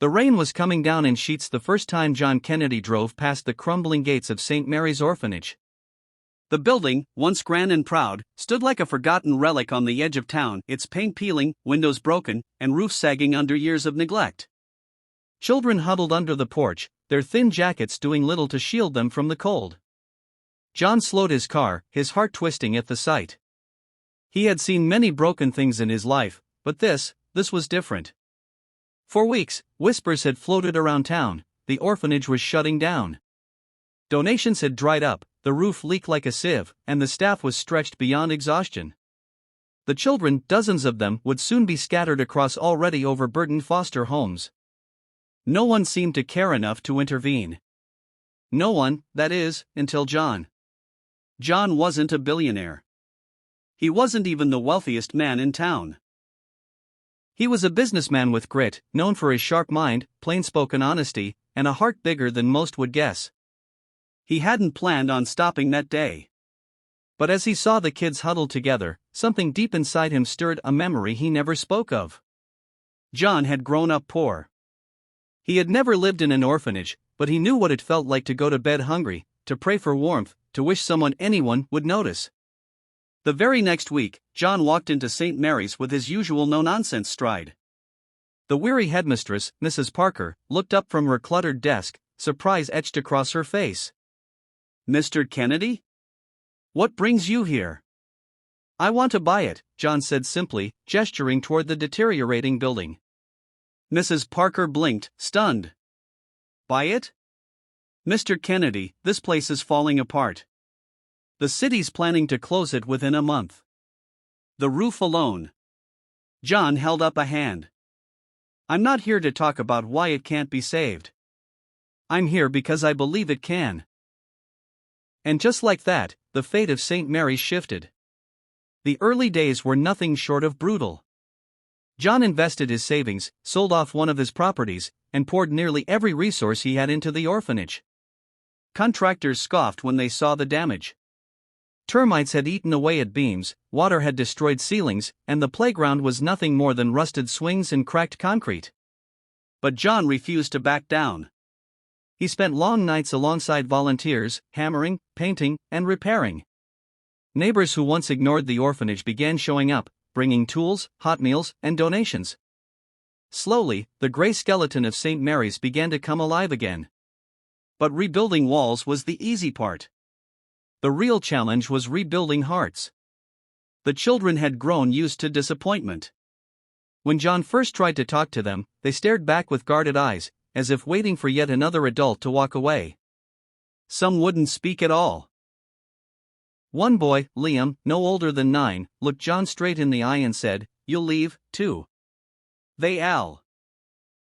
The rain was coming down in sheets the first time John Kennedy drove past the crumbling gates of St. Mary's Orphanage. The building, once grand and proud, stood like a forgotten relic on the edge of town, its paint peeling, windows broken, and roof sagging under years of neglect. Children huddled under the porch, their thin jackets doing little to shield them from the cold. John slowed his car, his heart twisting at the sight. He had seen many broken things in his life, but this was different. For weeks, whispers had floated around town: the orphanage was shutting down. Donations had dried up, the roof leaked like a sieve, and the staff was stretched beyond exhaustion. The children, dozens of them, would soon be scattered across already overburdened foster homes. No one seemed to care enough to intervene. No one, that is, until John. John wasn't a billionaire. He wasn't even the wealthiest man in town. He was a businessman with grit, known for his sharp mind, plain-spoken honesty, and a heart bigger than most would guess. He hadn't planned on stopping that day. But as he saw the kids huddled together, something deep inside him stirred a memory he never spoke of. John had grown up poor. He had never lived in an orphanage, but he knew what it felt like to go to bed hungry, to pray for warmth, to wish anyone would notice. The very next week, John walked into St. Mary's with his usual no-nonsense stride. The weary headmistress, Mrs. Parker, looked up from her cluttered desk, surprise etched across her face. "Mr. Kennedy? What brings you here?" "I want to buy it," John said simply, gesturing toward the deteriorating building. Mrs. Parker blinked, stunned. "Buy it? Mr. Kennedy, this place is falling apart. The city's planning to close it within a month. The roof alone." John held up a hand. "I'm not here to talk about why it can't be saved. I'm here because I believe it can." And just like that, the fate of St. Mary's shifted. The early days were nothing short of brutal. John invested his savings, sold off one of his properties, and poured nearly every resource he had into the orphanage. Contractors scoffed when they saw the damage. Termites had eaten away at beams, water had destroyed ceilings, and the playground was nothing more than rusted swings and cracked concrete. But John refused to back down. He spent long nights alongside volunteers, hammering, painting, and repairing. Neighbors who once ignored the orphanage began showing up, bringing tools, hot meals, and donations. Slowly, the gray skeleton of St. Mary's began to come alive again. But rebuilding walls was the easy part. The real challenge was rebuilding hearts. The children had grown used to disappointment. When John first tried to talk to them, they stared back with guarded eyes, as if waiting for yet another adult to walk away. Some wouldn't speak at all. One boy, Liam, no older than 9, looked John straight in the eye and said, "You'll leave, too?" "They all."